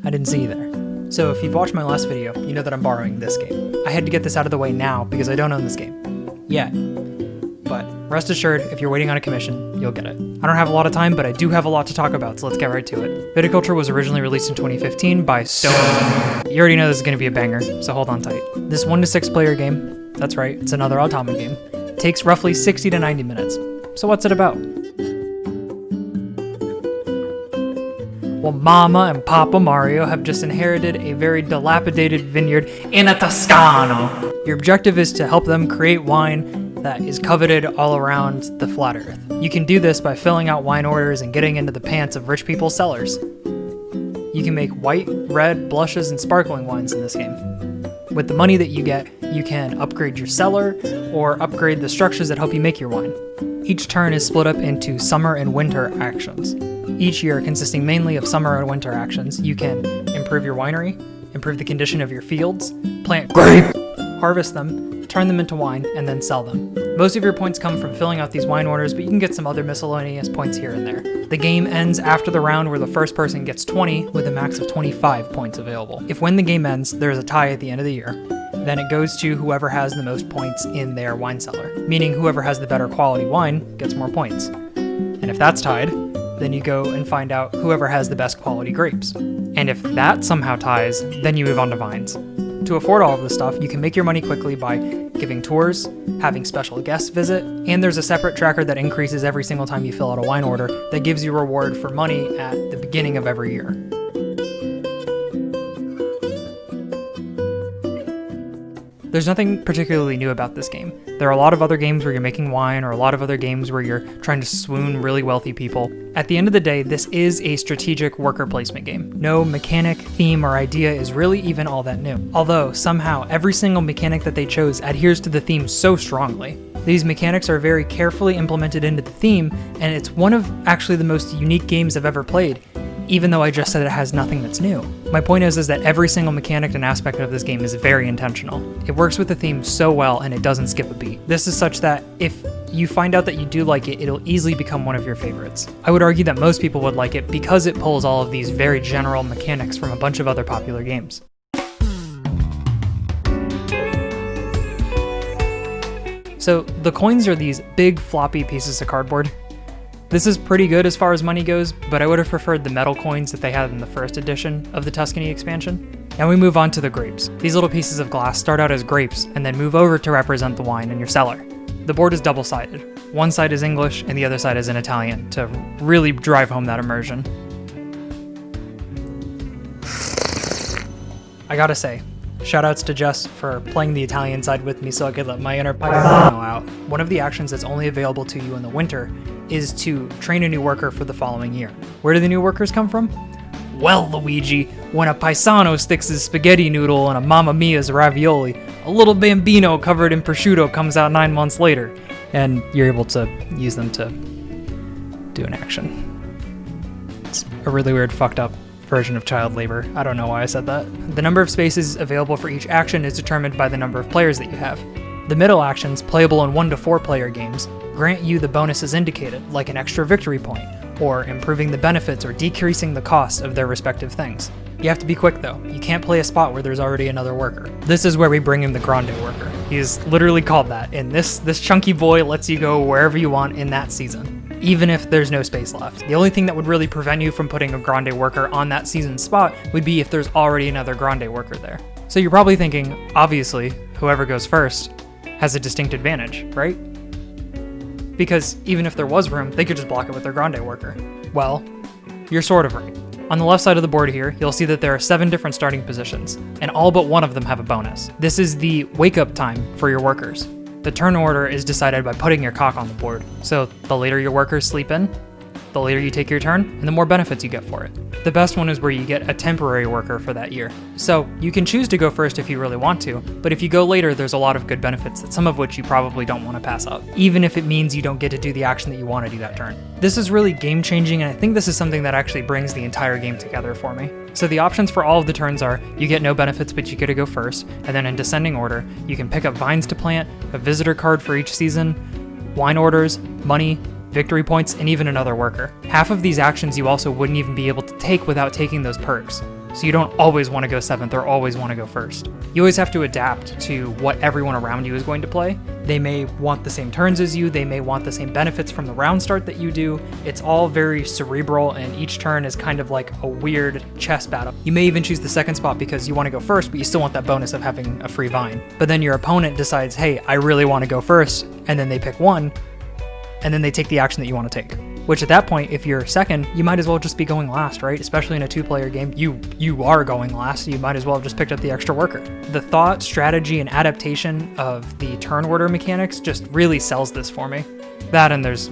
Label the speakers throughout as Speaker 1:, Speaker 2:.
Speaker 1: I didn't see you there. So if you've watched my last video, you know that I'm borrowing this game. I had to get this out of the way now because I don't own this game. Yet. But rest assured, if you're waiting on a commission, you'll get it. I don't have a lot of time, but I do have a lot to talk about, so let's get right to it. Viticulture was originally released in 2015 by Stonemaier. You already know this is going to be a banger, so hold on tight. This 1 to 6 player game, that's right, it's another automata game, takes roughly 60 to 90 minutes. So what's it about? Well, Mama and Papa Mario have just inherited a very dilapidated vineyard in a Toscano. Your objective is to help them create wine that is coveted all around the flat earth. You can do this by filling out wine orders and getting into the pants of rich people's cellars. You can make white, red, blushes, and sparkling wines in this game. With the money that you get, you can upgrade your cellar or upgrade the structures that help you make your wine. Each turn is split up into summer and winter actions. Each year, consisting mainly of summer and winter actions, you can improve your winery, improve the condition of your fields, plant grapes, harvest them, turn them into wine, and then sell them. Most of your points come from filling out these wine orders, but you can get some other miscellaneous points here and there. The game ends after the round where the first person gets 20 with a max of 25 points available. If when the game ends, there's a tie at the end of the year, then it goes to whoever has the most points in their wine cellar, meaning whoever has the better quality wine gets more points. And if that's tied, then you go and find out whoever has the best quality grapes. And if that somehow ties, then you move on to vines. To afford all of this stuff, you can make your money quickly by giving tours, having special guests visit, and there's a separate tracker that increases every single time you fill out a wine order that gives you a reward for money at the beginning of every year. There's nothing particularly new about this game. There are a lot of other games where you're making wine, or a lot of other games where you're trying to swoon really wealthy people. At the end of the day, this is a strategic worker placement game. No mechanic, theme, or idea is really even all that new. Although, somehow, every single mechanic that they chose adheres to the theme so strongly. These mechanics are very carefully implemented into the theme, and it's one of actually the most unique games I've ever played, even though I just said it has nothing that's new. My point is that every single mechanic and aspect of this game is very intentional. It works with the theme so well and it doesn't skip a beat. This is such that if you find out that you do like it, it'll easily become one of your favorites. I would argue that most people would like it because it pulls all of these very general mechanics from a bunch of other popular games. So the coins are these big floppy pieces of cardboard. This is pretty good as far as money goes, but I would have preferred the metal coins that they had in the first edition of the Tuscany Expansion. Now we move on to the grapes. These little pieces of glass start out as grapes and then move over to represent the wine in your cellar. The board is double-sided. One side is English and the other side is in Italian to really drive home that immersion. I gotta say, shoutouts to Jess for playing the Italian side with me so I could let my inner paisano out. One of the actions that's only available to you in the winter is to train a new worker for the following year. Where do the new workers come from? Well, Luigi, when a paisano sticks his spaghetti noodle in a Mamma Mia's ravioli, a little bambino covered in prosciutto comes out 9 months later, and you're able to use them to do an action. It's a really weird, fucked up version of child labor. I don't know why I said that. The number of spaces available for each action is determined by the number of players that you have. The middle actions, playable in 1 to 4 player games, grant you the bonuses indicated, like an extra victory point, or improving the benefits or decreasing the cost of their respective things. You have to be quick though. You can't play a spot where there's already another worker. This is where we bring in the grande worker. He is literally called that, and this chunky boy lets you go wherever you want in that season, even if there's no space left. The only thing that would really prevent you from putting a grande worker on that season spot would be if there's already another grande worker there. So you're probably thinking, obviously, whoever goes first has a distinct advantage, right? Because even if there was room, they could just block it with their grande worker. Well, you're sort of right. On the left side of the board here, you'll see that there are 7 different starting positions, and all but one of them have a bonus. This is the wake-up time for your workers. The turn order is decided by putting your cock on the board, so the later your workers sleep in, the later you take your turn, and the more benefits you get for it. The best one is where you get a temporary worker for that year. So you can choose to go first if you really want to, but if you go later, there's a lot of good benefits, that some of which you probably don't want to pass up, even if it means you don't get to do the action that you want to do that turn. This is really game changing, and I think this is something that actually brings the entire game together for me. So the options for all of the turns are, you get no benefits but you get to go first, and then in descending order, you can pick up vines to plant, a visitor card for each season, wine orders, money, victory points, and even another worker. Half of these actions you also wouldn't even be able to take without taking those perks. so you don't always want to go 7th or always want to go 1st. You always have to adapt to what everyone around you is going to play. They may want the same turns as you, they may want the same benefits from the round start that you do. It's all very cerebral, and each turn is kind of like a weird chess battle. You may even choose the 2nd spot because you want to go 1st, but you still want that bonus of having a free vine. But then your opponent decides, hey, I really want to go 1st, and then they pick 1, and then they take the action that you want to take. Which at that point, if you're 2nd, you might as well just be going last, right? Especially in a 2-player game, you are going last, so you might as well have just picked up the extra worker. The thought, strategy, and adaptation of the turn order mechanics just really sells this for me. That, and there's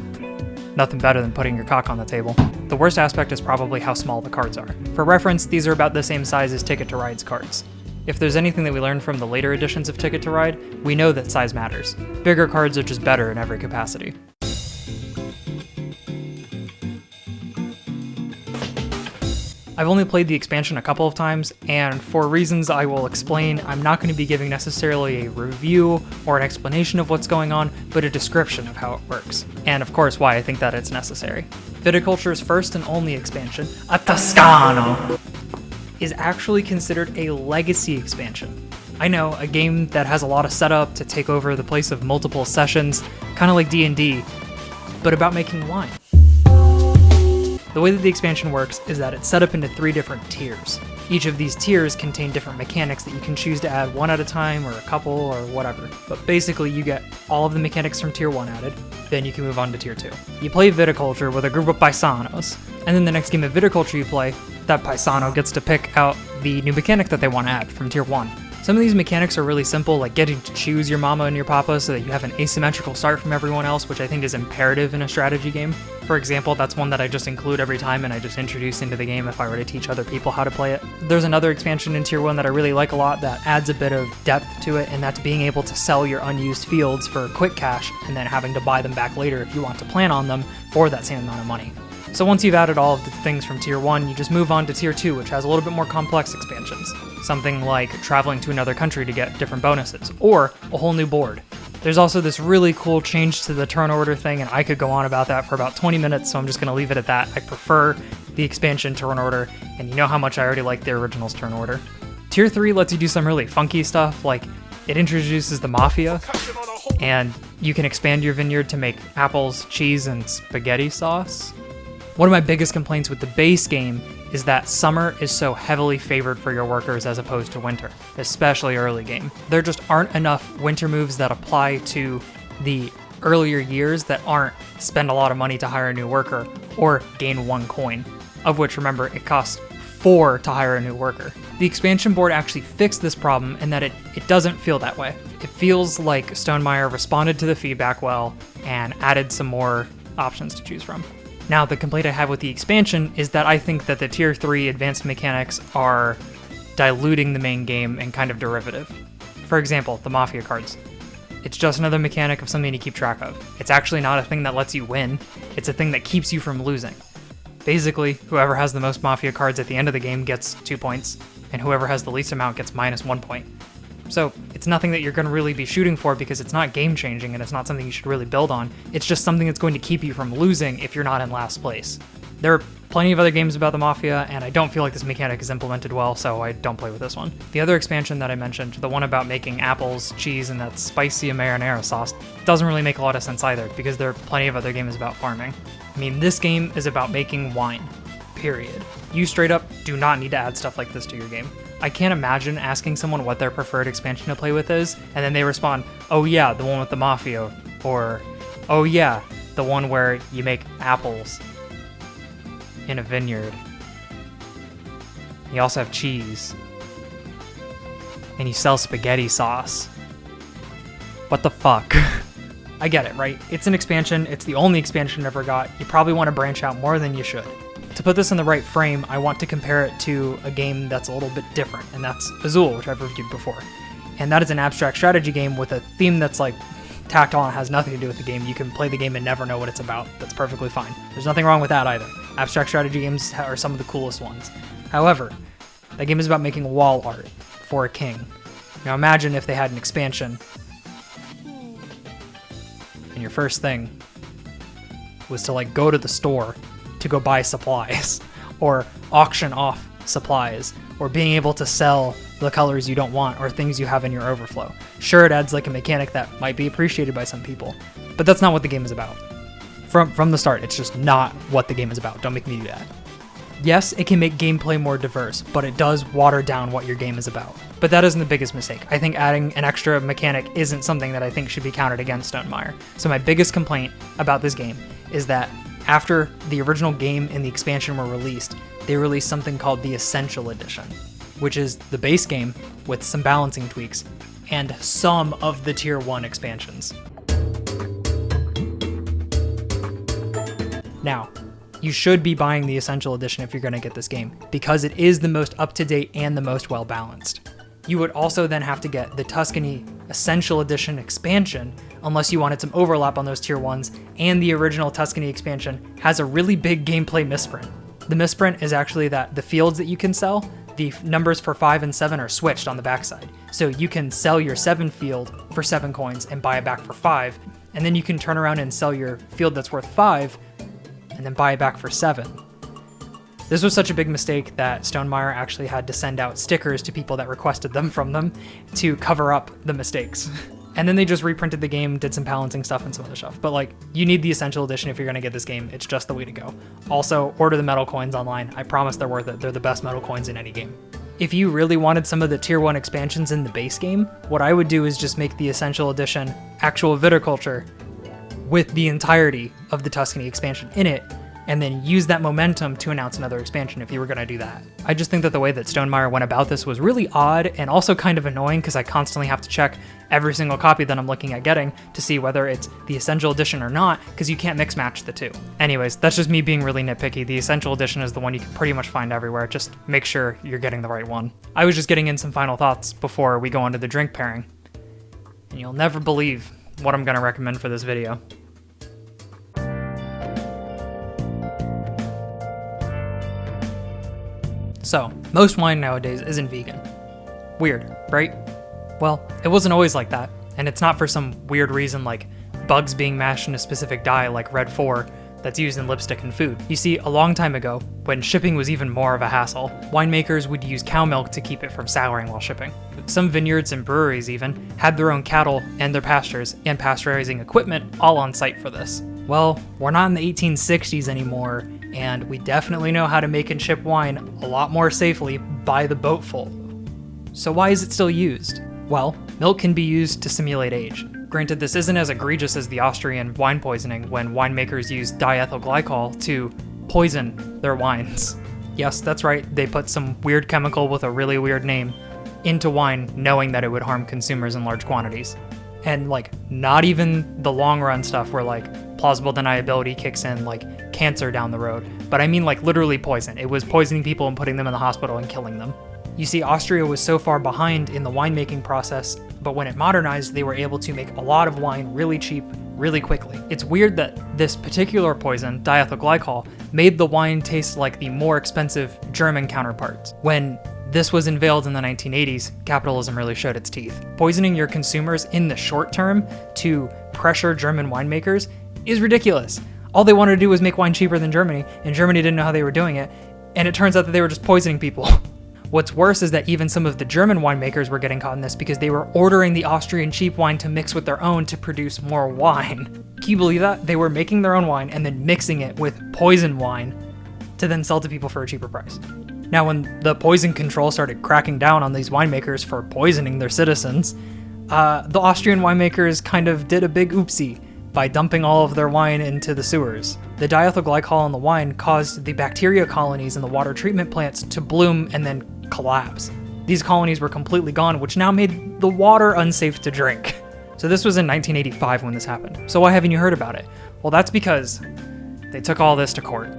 Speaker 1: nothing better than putting your cock on the table. The worst aspect is probably how small the cards are. For reference, these are about the same size as Ticket to Ride's cards. If there's anything that we learned from the later editions of Ticket to Ride, we know that size matters. Bigger cards are just better in every capacity. I've only played the expansion a couple of times, and for reasons I will explain, I'm not going to be giving necessarily a review or an explanation of what's going on, but a description of how it works, and of course why I think that it's necessary. Viticulture's first and only expansion, a Toscano, is actually considered a legacy expansion. I know, a game that has a lot of setup to take over the place of multiple sessions, kind of like D&D, but about making wine. The way that the expansion works is that it's set up into 3 different tiers. Each of these tiers contain different mechanics that you can choose to add one at a time or a couple or whatever. But basically you get all of the mechanics from tier 1 added, then you can move on to tier 2. You play Viticulture with a group of paisanos, and then the next game of Viticulture you play, that paisano gets to pick out the new mechanic that they want to add from tier 1. Some of these mechanics are really simple, like getting to choose your mama and your papa so that you have an asymmetrical start from everyone else, which I think is imperative in a strategy game. For example, that's one that I just include every time and I just introduce into the game if I were to teach other people how to play it. There's another expansion in tier 1 that I really like a lot that adds a bit of depth to it, and that's being able to sell your unused fields for quick cash and then having to buy them back later if you want to plan on them for that same amount of money. So once you've added all of the things from tier 1, you just move on to tier 2, which has a little bit more complex expansions. Something like traveling to another country to get different bonuses, or a whole new board. There's also this really cool change to the turn order thing, and I could go on about that for about 20 minutes, so I'm just going to leave it at that. I prefer the expansion turn order, and you know how much I already like the original's turn order. Tier 3 lets you do some really funky stuff, like it introduces the Mafia, and you can expand your vineyard to make apples, cheese, and spaghetti sauce. One of my biggest complaints with the base game is that summer is so heavily favored for your workers as opposed to winter, especially early game. There just aren't enough winter moves that apply to the earlier years that aren't spend a lot of money to hire a new worker or gain 1 coin, of which, remember, it costs 4 to hire a new worker. The expansion board actually fixed this problem in that it doesn't feel that way. It feels like Stonemaier responded to the feedback well and added some more options to choose from. Now, the complaint I have with the expansion is that I think that the Tier 3 advanced mechanics are diluting the main game and kind of derivative. For example, the Mafia cards. It's just another mechanic of something to keep track of. It's actually not a thing that lets you win, it's a thing that keeps you from losing. Basically, whoever has the most Mafia cards at the end of the game gets 2 points, and whoever has the least amount gets -1 point. So it's nothing that you're going to really be shooting for because it's not game-changing and it's not something you should really build on. It's just something that's going to keep you from losing if you're not in last place. There are plenty of other games about the Mafia, and I don't feel like this mechanic is implemented well, so I don't play with this one. The other expansion that I mentioned, the one about making apples, cheese, and that spicy marinara sauce, doesn't really make a lot of sense either, because there are plenty of other games about farming. I mean, this game is about making wine. Period. You straight up do not need to add stuff like this to your game. I can't imagine asking someone what their preferred expansion to play with is, and then they respond, oh yeah, the one with the Mafia, or oh yeah, the one where you make apples in a vineyard. You also have cheese. And you sell spaghetti sauce. What the fuck? I get it, right? It's an expansion, it's the only expansion I ever got. You probably want to branch out more than you should. To put this in the right frame, I want to compare it to a game that's a little bit different, and that's Azul, which I've reviewed before. And that is an abstract strategy game with a theme that's like tacked on, has nothing to do with the game. You can play the game and never know what it's about. That's perfectly fine. There's nothing wrong with that either. Abstract strategy games are some of the coolest ones. However, that game is about making wall art for a king. Now imagine if they had an expansion, and your first thing was to like go to the store to go buy supplies or auction off supplies, or being able to sell the colors you don't want or things you have in your overflow. Sure, it adds like a mechanic that might be appreciated by some people, but that's not what the game is about. From the start, it's just not what the game is about. Don't make me do that. Yes, it can make gameplay more diverse, but it does water down what your game is about. But that isn't the biggest mistake. I think adding an extra mechanic isn't something that I think should be counted against Stonemaier. So my biggest complaint about this game is that after the original game and the expansion were released, they released something called the Essential Edition, which is the base game with some balancing tweaks and some of the Tier 1 expansions. Now, you should be buying the Essential Edition if you're going to get this game, because it is the most up-to-date and the most well-balanced. You would also then have to get the Tuscany Essential Edition expansion, unless you wanted some overlap on those Tier 1s, and the original Tuscany expansion has a really big gameplay misprint. The misprint is actually that the fields that you can sell, the numbers for 5 and 7 are switched on the backside. So you can sell your 7 field for 7 coins and buy it back for 5, and then you can turn around and sell your field that's worth 5 and then buy it back for 7. This was such a big mistake that Stonemaier actually had to send out stickers to people that requested them from them to cover up the mistakes. And then they just reprinted the game, did some balancing stuff and some other stuff. But like, you need the Essential Edition if you're gonna get this game. It's just the way to go. Also, order the metal coins online. I promise they're worth it. They're the best metal coins in any game. If you really wanted some of the Tier 1 expansions in the base game, what I would do is just make the Essential Edition actual Viticulture with the entirety of the Tuscany expansion in it, and then use that momentum to announce another expansion if you were going to do that. I just think that the way that Stonemaier went about this was really odd and also kind of annoying, because I constantly have to check every single copy that I'm looking at getting to see whether it's the Essential Edition or not, because you can't mix match the two. Anyways, that's just me being really nitpicky. The Essential Edition is the one you can pretty much find everywhere. Just make sure you're getting the right one. I was just getting in some final thoughts before we go into the drink pairing, and you'll never believe what I'm going to recommend for this video. So, most wine nowadays isn't vegan. Weird, right? Well, it wasn't always like that, and it's not for some weird reason like bugs being mashed in a specific dye like Red 4 that's used in lipstick and food. You see, a long time ago, when shipping was even more of a hassle, winemakers would use cow milk to keep it from souring while shipping. Some vineyards and breweries even had their own cattle and their pastures and pasteurizing equipment all on site for this. Well, we're not in the 1860s anymore, and we definitely know how to make and ship wine a lot more safely by the boatful. So why is it still used? Well, milk can be used to simulate age. Granted, this isn't as egregious as the Austrian wine poisoning when winemakers use diethyl glycol to poison their wines. Yes, that's right, they put some weird chemical with a really weird name into wine knowing that it would harm consumers in large quantities. And like, not even the long run stuff where like plausible deniability kicks in, like cancer down the road, but I mean like literally poison. It was poisoning people and putting them in the hospital and killing them. You see, Austria was so far behind in the winemaking process, but when it modernized, they were able to make a lot of wine really cheap, really quickly. It's weird that this particular poison, diethyl glycol, made the wine taste like the more expensive German counterparts. When this was unveiled in the 1980s, capitalism really showed its teeth. Poisoning your consumers in the short term to pressure German winemakers is ridiculous. All they wanted to do was make wine cheaper than Germany, and Germany didn't know how they were doing it, and it turns out that they were just poisoning people. What's worse is that even some of the German winemakers were getting caught in this because they were ordering the Austrian cheap wine to mix with their own to produce more wine. Can you believe that? They were making their own wine and then mixing it with poison wine to then sell to people for a cheaper price. Now, when the poison control started cracking down on these winemakers for poisoning their citizens, the Austrian winemakers kind of did a big oopsie by dumping all of their wine into the sewers. The diethyl glycol in the wine caused the bacteria colonies in the water treatment plants to bloom and then collapse. These colonies were completely gone, which now made the water unsafe to drink. So this was in 1985 when this happened. So why haven't you heard about it? Well, that's because they took all this to court.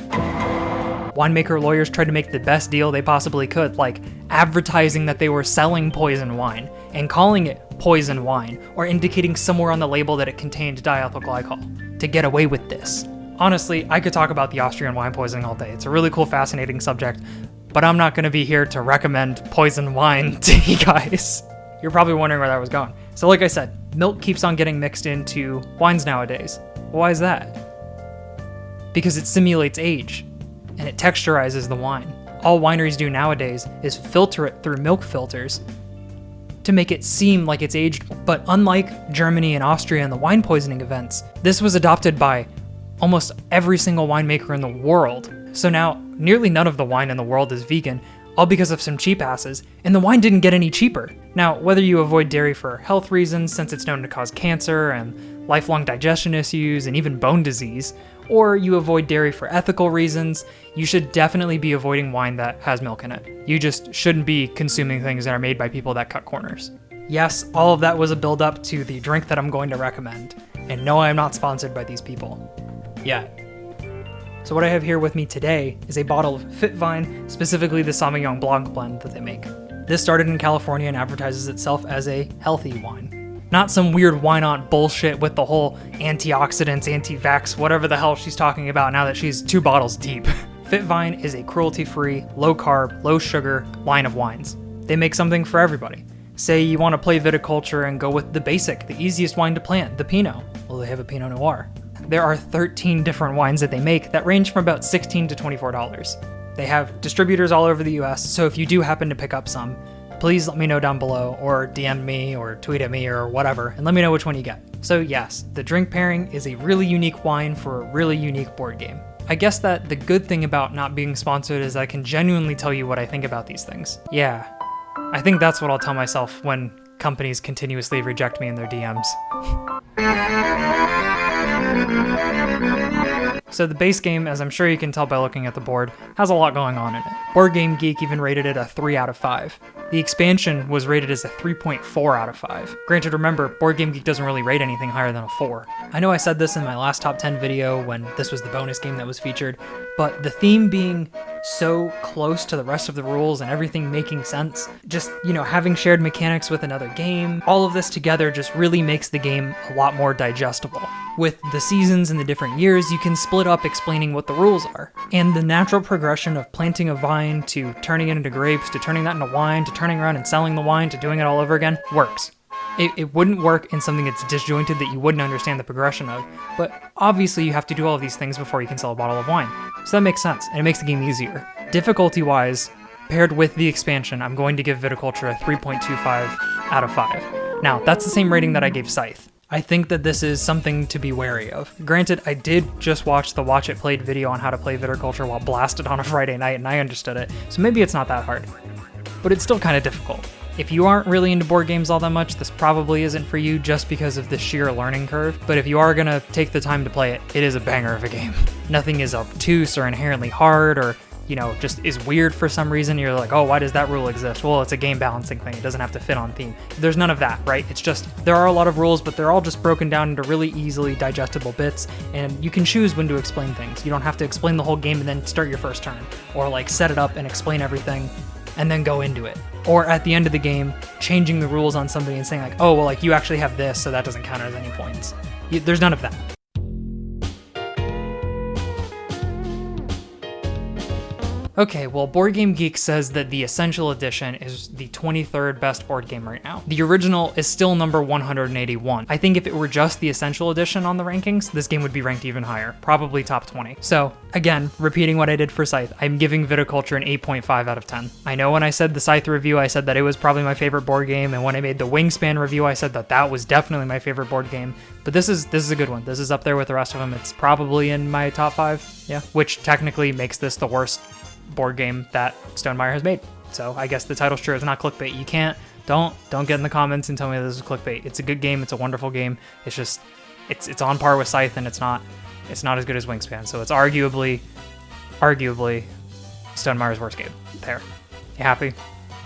Speaker 1: Winemaker lawyers tried to make the best deal they possibly could, like advertising that they were selling poison wine and calling it poison wine, or indicating somewhere on the label that it contained diethyl glycol, to get away with this. Honestly, I could talk about the Austrian wine poisoning all day. It's a really cool, fascinating subject, but I'm not going to be here to recommend poison wine to you guys. You're probably wondering where that was going. So like I said, milk keeps on getting mixed into wines nowadays. Why is that? Because it simulates age, and it texturizes the wine. All wineries do nowadays is filter it through milk filters to make it seem like it's aged. But unlike Germany and Austria and the wine poisoning events, this was adopted by almost every single winemaker in the world. So now nearly none of the wine in the world is vegan, all because of some cheap asses, and the wine didn't get any cheaper. Now, whether you avoid dairy for health reasons, since it's known to cause cancer and lifelong digestion issues and even bone disease, or you avoid dairy for ethical reasons, you should definitely be avoiding wine that has milk in it. You just shouldn't be consuming things that are made by people that cut corners. Yes, all of that was a build up to the drink that I'm going to recommend, and no, I am not sponsored by these people. Yet. So what I have here with me today is a bottle of Fitvine, specifically the Sauvignon Blanc blend that they make. This started in California and advertises itself as a healthy wine. Not some weird wine-on bullshit with the whole antioxidants, anti-vax, whatever the hell she's talking about now that she's 2 bottles deep. Fitvine is a cruelty-free, low-carb, low-sugar line of wines. They make something for everybody. Say you want to play viticulture and go with the basic, the easiest wine to plant, the Pinot. Well, they have a Pinot Noir. There are 13 different wines that they make that range from about $16 to $24. They have distributors all over the US, so if you do happen to pick up some, please let me know down below, or DM me, or tweet at me, or whatever, and let me know which one you get. So yes, the drink pairing is a really unique wine for a really unique board game. I guess that the good thing about not being sponsored is I can genuinely tell you what I think about these things. Yeah, I think that's what I'll tell myself when companies continuously reject me in their DMs. So the base game, as I'm sure you can tell by looking at the board, has a lot going on in it. Board Game Geek even rated it a 3 out of 5. The expansion was rated as a 3.4 out of 5. Granted, remember, Board Game Geek doesn't really rate anything higher than a 4. I know I said this in my last top 10 video when this was the bonus game that was featured, but the theme being so close to the rest of the rules and everything making sense, just, having shared mechanics with another game, all of this together just really makes the game a lot more digestible. With the seasons and the different years, you can split up explaining what the rules are. And the natural progression of planting a vine to turning it into grapes, to turning that into wine, to turning around and selling the wine, to doing it all over again, works. It wouldn't work in something that's disjointed that you wouldn't understand the progression of, but obviously you have to do all of these things before you can sell a bottle of wine. So that makes sense, and it makes the game easier. Difficulty-wise, paired with the expansion, I'm going to give Viticulture a 3.25 out of 5. Now, that's the same rating that I gave Scythe. I think that this is something to be wary of. Granted, I did just watch the Watch It Played video on how to play Viticulture while blasted on a Friday night, and I understood it, so maybe it's not that hard. But it's still kind of difficult. If you aren't really into board games all that much, this probably isn't for you just because of the sheer learning curve, but if you are gonna take the time to play it, it is a banger of a game. Nothing is obtuse or inherently hard or, just is weird for some reason. You're like, oh, why does that rule exist? Well, it's a game balancing thing. It doesn't have to fit on theme. There's none of that, right? It's just, there are a lot of rules, but they're all just broken down into really easily digestible bits, and you can choose when to explain things. You don't have to explain the whole game and then start your first turn, or set it up and explain everything and then go into it. Or at the end of the game, changing the rules on somebody and saying oh, well, you actually have this, so that doesn't count as any points. There's none of that. Okay, well, Board Game Geek says that the Essential Edition is the 23rd best board game right now. The original is still number 181. I think if it were just the Essential Edition on the rankings, this game would be ranked even higher, probably top 20. So, again, repeating what I did for Scythe, I'm giving Viticulture an 8.5 out of 10. I know when I said the Scythe review, I said that it was probably my favorite board game, and when I made the Wingspan review, I said that that was definitely my favorite board game. But this is a good one. This is up there with the rest of them. It's probably in my top 5, yeah, which technically makes this the worst board game that Stonemaier has made. So I guess the title's true. It's not clickbait. You can't, don't get in the comments and tell me this is clickbait. It's a good game. It's a wonderful game. It's just, it's on par with Scythe, and it's not as good as Wingspan. So it's arguably Stonemaier's worst game. There. You happy?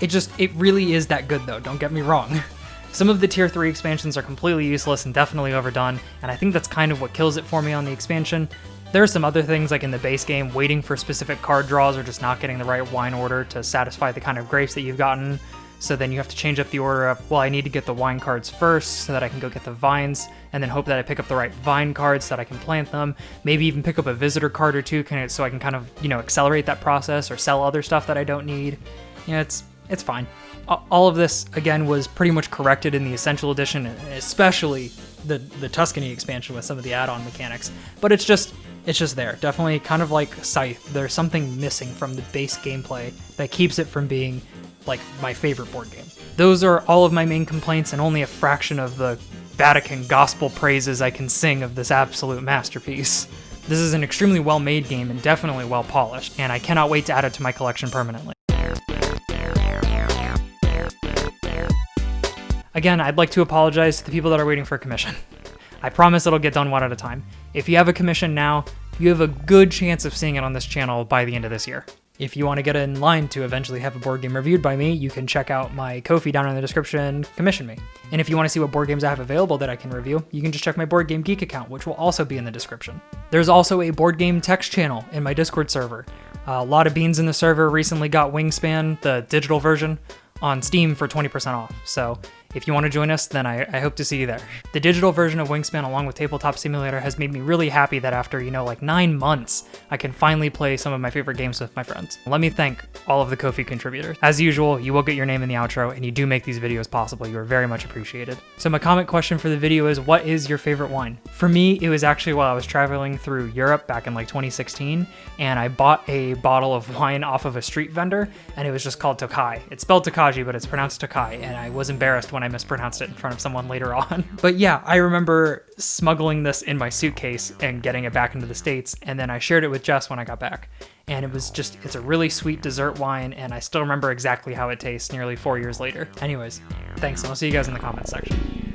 Speaker 1: It really is that good though. Don't get me wrong. Some of the tier 3 expansions are completely useless and definitely overdone, and I think that's kind of what kills it for me on the expansion. There are some other things like in the base game, waiting for specific card draws or just not getting the right wine order to satisfy the kind of grapes that you've gotten. So then you have to change up the order of, well, I need to get the wine cards first so that I can go get the vines, and then hope that I pick up the right vine cards so that I can plant them. Maybe even pick up a visitor card or two so I can kind of, accelerate that process or sell other stuff that I don't need. It's fine. All of this, again, was pretty much corrected in the Essential Edition, especially the Tuscany expansion with some of the add-on mechanics. But it's just, It's just there. Definitely kind of like Scythe. There's something missing from the base gameplay that keeps it from being like my favorite board game. Those are all of my main complaints and only a fraction of the Vatican gospel praises I can sing of this absolute masterpiece. This is an extremely well-made game and definitely well-polished, and I cannot wait to add it to my collection permanently. Again, I'd like to apologize to the people that are waiting for a commission. I promise it'll get done one at a time. If you have a commission now, you have a good chance of seeing it on this channel by the end of this year. If you want to get in line to eventually have a board game reviewed by me, you can check out my Ko-fi down in the description, commission me. And if you want to see what board games I have available that I can review, you can just check my Board Game Geek account, which will also be in the description. There's also a board game text channel in my Discord server. A lot of beans in the server recently got Wingspan, the digital version, on Steam for 20% off. So if you want to join us, then I hope to see you there. The digital version of Wingspan along with Tabletop Simulator has made me really happy that after, like 9 months, I can finally play some of my favorite games with my friends. Let me thank all of the Ko-fi contributors. As usual, you will get your name in the outro, and you do make these videos possible. You are very much appreciated. So my comment question for the video is, what is your favorite wine? For me, it was actually while I was traveling through Europe back in like 2016, and I bought a bottle of wine off of a street vendor, and it was just called Tokai. It's spelled Tokaji, but it's pronounced Tokai, and I was embarrassed when I mispronounced it in front of someone later on. But yeah, I remember smuggling this in my suitcase and getting it back into the States, and then I shared it with Jess when I got back. And it's a really sweet dessert wine, and I still remember exactly how it tastes nearly 4 years later. Anyways, thanks, and I'll see you guys in the comments section.